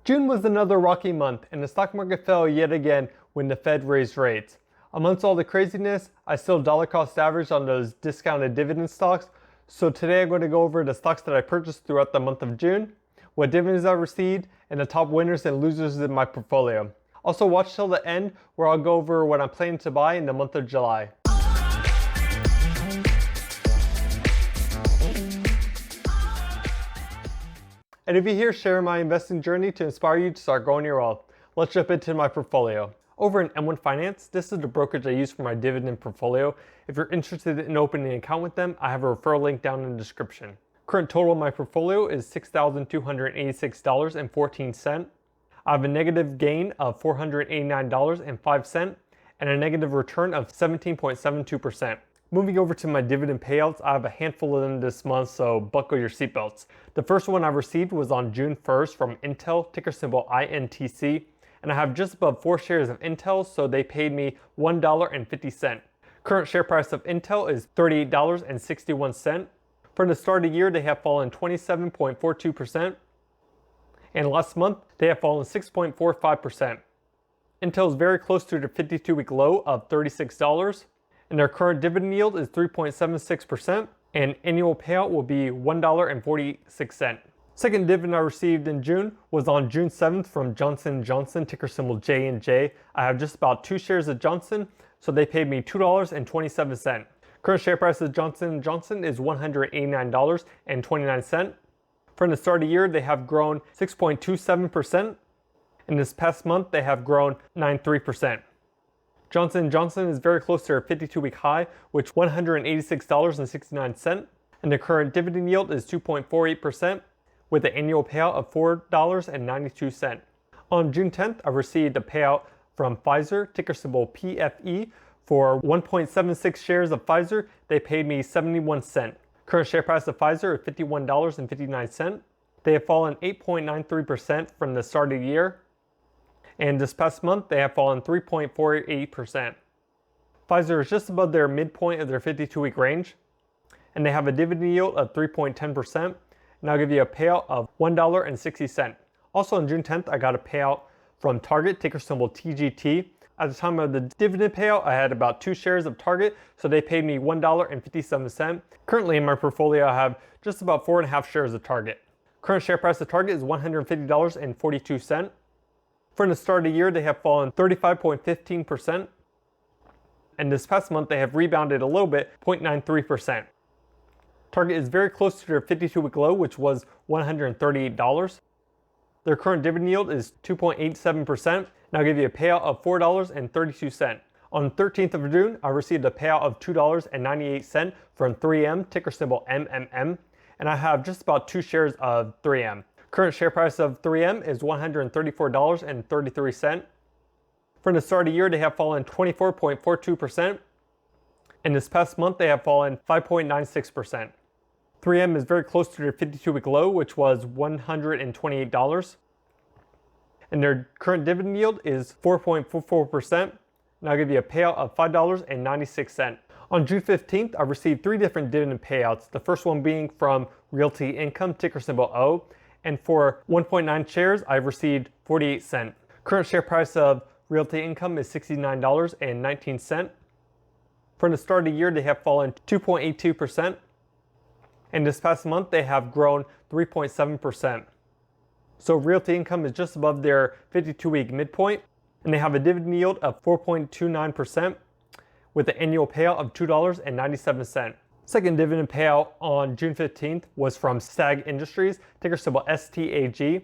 June was another rocky month, and the stock market fell yet again when the Fed raised rates. Amongst all the craziness, I still dollar cost averaged on those discounted dividend stocks. So today I'm going to go over the stocks that I purchased throughout the month of June, what dividends I received, and the top winners and losers in my portfolio. Also watch till the end where I'll go over what I'm planning to buy in the month of July. And if you're here sharing my investing journey to inspire you to start growing your wealth, let's jump into my portfolio. Over in M1 Finance, this is the brokerage I use for my dividend portfolio. If you're interested in opening an account with them, I have a referral link down in the description. Current total of my portfolio is $6,286.14. I have a negative gain of $489.05 and a negative return of 17.72%. Moving over to my dividend payouts, I have a handful of them this month, so buckle your seatbelts. The first one I received was on June 1st from Intel, ticker symbol INTC, and I have just above 4 shares of Intel, so they paid me $1.50. Current share price of Intel is $38.61. From the start of the year, they have fallen 27.42%, and last month, they have fallen 6.45%. Intel is very close to their 52-week low of $36. And their current dividend yield is 3.76%, and annual payout will be $1.46. Second dividend I received in June was on June 7th from Johnson & Johnson, ticker symbol J&J. I have just about 2 shares of Johnson, so they paid me $2.27. Current share price of Johnson & Johnson is $189.29. From the start of the year, they have grown 6.27%. In this past month, they have grown 9.3%. Johnson & Johnson is very close to their 52-week high, which $186.69, and the current dividend yield is 2.48%, with an annual payout of $4.92. On June 10th, I received a payout from Pfizer, ticker symbol PFE, for 1.76 shares of Pfizer. They paid me 71 cents. Current share price of Pfizer is $51.59. They have fallen 8.93% from the start of the year. And this past month, they have fallen 3.48%. Pfizer is just above their midpoint of their 52-week range, and they have a dividend yield of 3.10%, and I'll give you a payout of $1.60. Also on June 10th, I got a payout from Target, ticker symbol TGT. At the time of the dividend payout, I had about 2 shares of Target, so they paid me $1.57. Currently in my portfolio, I have just about 4.5 shares of Target. Current share price of Target is $150.42. From the start of the year, they have fallen 35.15%, and this past month they have rebounded a little bit, 0.93%. Target is very close to their 52-week low, which was $138. Their current dividend yield is 2.87%, and I'll give you a payout of $4.32. On the 13th of June, I received a payout of $2.98 from 3M, ticker symbol MMM, and I have just about 2 shares of 3M. Current share price of 3M is $134.33. From the start of the year, they have fallen 24.42%. And this past month, they have fallen 5.96%. 3M is very close to their 52-week low, which was $128. And their current dividend yield is 4.44%. And I'll give you a payout of $5.96. On June 15th, I received 3 different dividend payouts. The first one being from Realty Income, ticker symbol O. And for 1.9 shares, I've received 48 cents. Current share price of Realty Income is $69.19. From the start of the year, they have fallen 2.82%. And this past month, they have grown 3.7%. So Realty Income is just above their 52-week midpoint, and they have a dividend yield of 4.29% with an annual payout of $2.97. Second dividend payout on June 15th was from STAG Industries, ticker symbol STAG,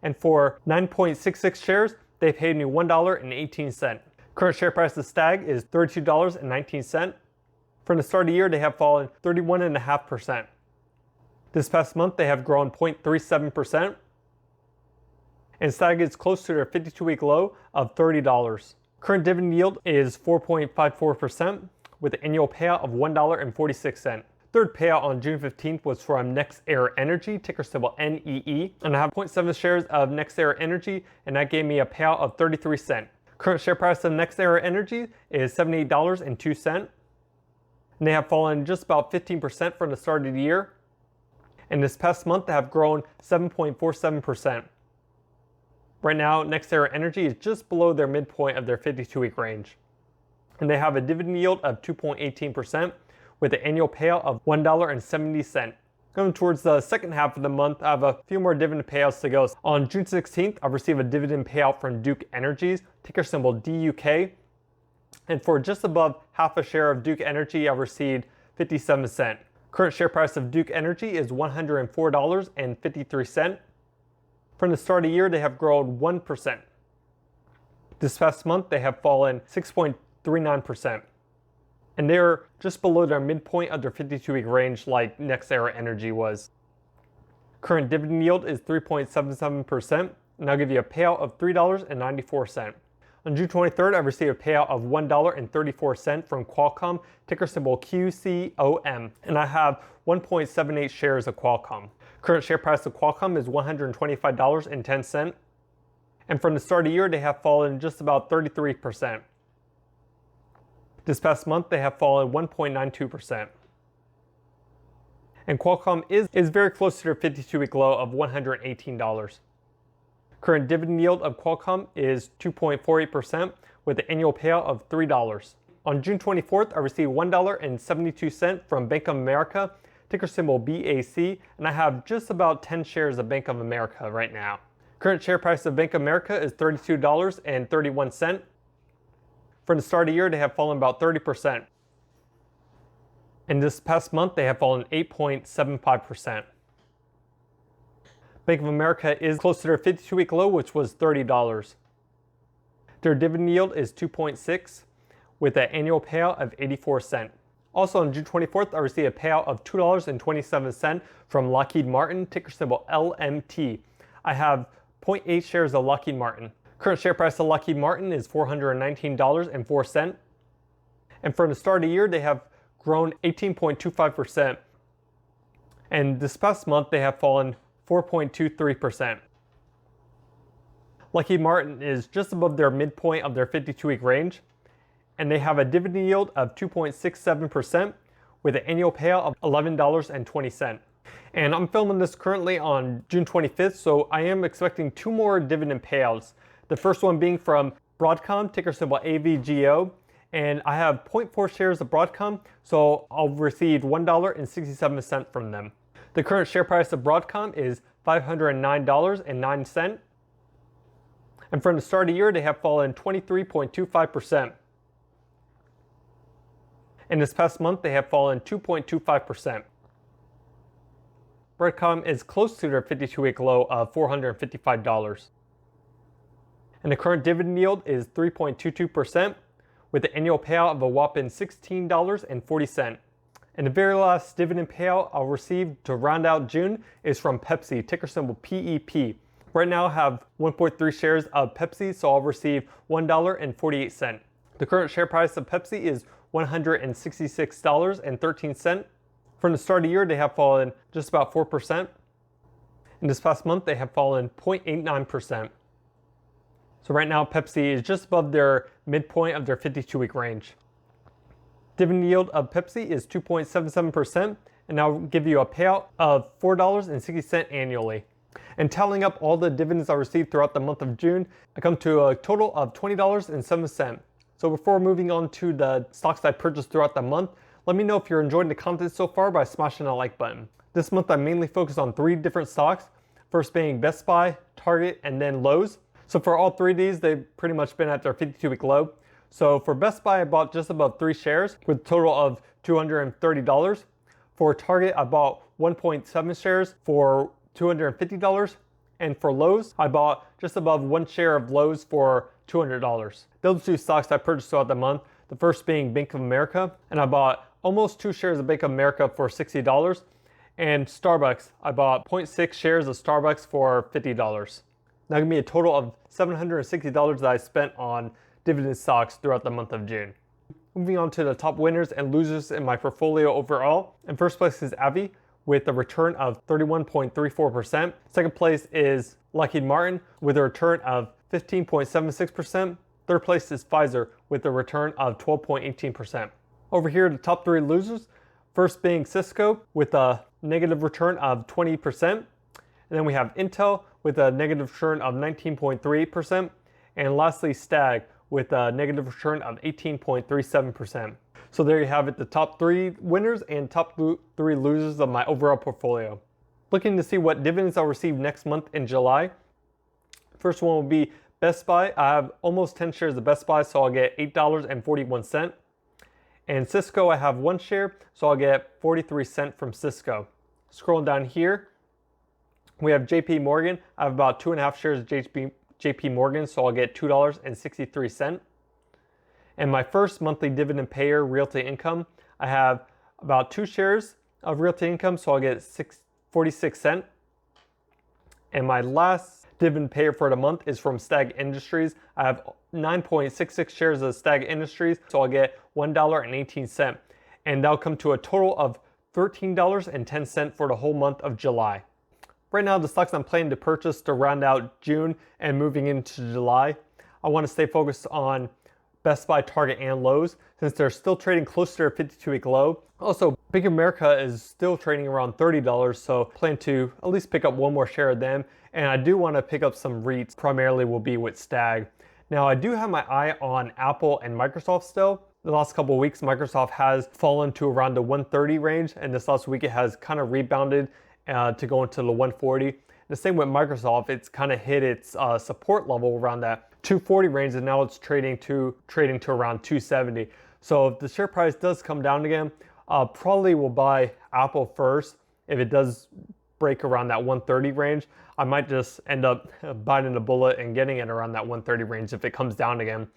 and for 9.66 shares, they paid me $1.18. Current share price of STAG is $32.19. From the start of the year, they have fallen 31.5%. This past month, they have grown 0.37%, and STAG is close to their 52-week low of $30. Current dividend yield is 4.54%. with an annual payout of $1.46. Third payout on June 15th was from NextEra Energy, ticker symbol NEE, and I have 0.7 shares of NextEra Energy, and that gave me a payout of 33 cents. Current share price of NextEra Energy is $78.02, and they have fallen just about 15% from the start of the year. And this past month, they have grown 7.47%. Right now, NextEra Energy is just below their midpoint of their 52-week range. And they have a dividend yield of 2.18% with an annual payout of $1.70. Going towards the second half of the month, I have a few more dividend payouts to go. On June 16th, I'll receive a dividend payout from Duke Energies, ticker symbol DUK. And for just above half a share of Duke Energy, I've received 57 cents. Current share price of Duke Energy is $104.53. From the start of the year, they have grown 1%. This past month, they have fallen 6.39%. And they're just below their midpoint of their 52-week range like NextEra Energy was. Current dividend yield is 3.77%, and I'll give you a payout of $3.94. On June 23rd, I received a payout of $1.34 from Qualcomm, ticker symbol QCOM, and I have 1.78 shares of Qualcomm. Current share price of Qualcomm is $125.10, and from the start of the year, they have fallen just about 33%. This past month, they have fallen 1.92%. And Qualcomm is very close to their 52-week low of $118. Current dividend yield of Qualcomm is 2.48% with an annual payout of $3. On June 24th, I received $1.72 from Bank of America, ticker symbol BAC, and I have just about 10 shares of Bank of America right now. Current share price of Bank of America is $32.31. From the start of the year, they have fallen about 30%. And this past month, they have fallen 8.75%. Bank of America is close to their 52-week low, which was $30. Their dividend yield is 2.6 with an annual payout of 84 cents. Also on June 24th, I received a payout of $2.27 from Lockheed Martin, ticker symbol LMT. I have 0.8 shares of Lockheed Martin. Current share price of Lockheed Martin is $419.04. And from the start of the year, they have grown 18.25%. And this past month, they have fallen 4.23%. Lockheed Martin is just above their midpoint of their 52-week range, and they have a dividend yield of 2.67% with an annual payout of $11.20. And I'm filming this currently on June 25th, so I am expecting 2 more dividend payouts. The first one being from Broadcom, ticker symbol AVGO, and I have 0.4 shares of Broadcom, so I'll receive $1.67 from them. The current share price of Broadcom is $509.09. And from the start of the year, they have fallen 23.25%. And this past month, they have fallen 2.25%. Broadcom is close to their 52-week low of $455. And the current dividend yield is 3.22% with an annual payout of a whopping $16.40. And the very last dividend payout I'll receive to round out June is from Pepsi, ticker symbol PEP. Right now I have 1.3 shares of Pepsi, so I'll receive $1.48. The current share price of Pepsi is $166.13. From the start of the year, they have fallen just about 4%. And this past month, they have fallen 0.89%. So right now, Pepsi is just above their midpoint of their 52-week range. Dividend yield of Pepsi is 2.77%, and I'll give you a payout of $4.60 annually. And tallying up all the dividends I received throughout the month of June, I come to a total of $20.07. So before moving on to the stocks I purchased throughout the month, let me know if you're enjoying the content so far by smashing the like button. This month I mainly focused on 3 different stocks, first being Best Buy, Target, and then Lowe's. So for all 3 of these, they've pretty much been at their 52-week low. So for Best Buy, I bought just above 3 shares with a total of $230. For Target, I bought 1.7 shares for $250. And for Lowe's, I bought just above 1 share of Lowe's for $200. Those 2 stocks I purchased throughout the month, the first being Bank of America, and I bought almost 2 shares of Bank of America for $60. And Starbucks, I bought 0.6 shares of Starbucks for $50. That gave me a total of $760 that I spent on dividend stocks throughout the month of June. Moving on to the top winners and losers in my portfolio overall. In first place is Avi with a return of 31.34%. Second place is Lockheed Martin with a return of 15.76%. Third place is Pfizer with a return of 12.18%. Over here, the top 3 losers, first being Cisco with a negative return of 20%. And then we have Intel with a negative return of 19.38%, and lastly Stag with a negative return of 18.37%. So there you have it, the top 3 winners and top 3 losers of my overall portfolio. Looking to see what dividends I'll receive next month in July. First one will be Best Buy. I have almost 10 shares of Best Buy, so I'll get $8.41. And Cisco, I have 1 share, so I'll get 43 cents from Cisco. Scrolling down here, we have JP Morgan. I have about 2.5 shares of JP Morgan, so I'll get $2.63. And my first monthly dividend payer, Realty Income, I have about 2 shares of Realty Income, so I'll get 46 cents. And my last dividend payer for the month is from Stag Industries. I have 9.66 shares of Stag Industries, so I'll get $1.18. And that'll come to a total of $13.10 for the whole month of July. Right now, the stocks I'm planning to purchase to round out June and moving into July, I want to stay focused on Best Buy, Target, and Lowe's since they're still trading close to their 52-week low. Also, Bank of America is still trading around $30, so I plan to at least pick up 1 more share of them. And I do want to pick up some REITs, primarily will be with Stag. Now, I do have my eye on Apple and Microsoft still. The last couple of weeks, Microsoft has fallen to around the 130 range, and this last week it has kind of rebounded to go into the 140. The same with Microsoft, it's kind of hit its support level around that 240 range, and now it's trading to around 270. So if the share price does come down again, probably will buy Apple first. If it does break around that 130 range, I might just end up biting the bullet and getting it around that 130 range if it comes down again.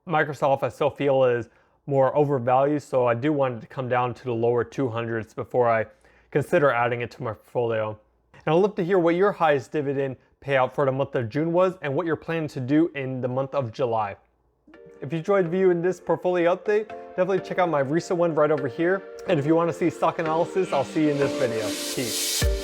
Microsoft, I still feel, is more overvalued, so I do want it to come down to the lower 200s before I consider adding it to my portfolio. And I'd love to hear what your highest dividend payout for the month of June was and what you're planning to do in the month of July. If you enjoyed viewing this portfolio update, definitely check out my recent one right over here. And if you want to see stock analysis, I'll see you in this video. Peace.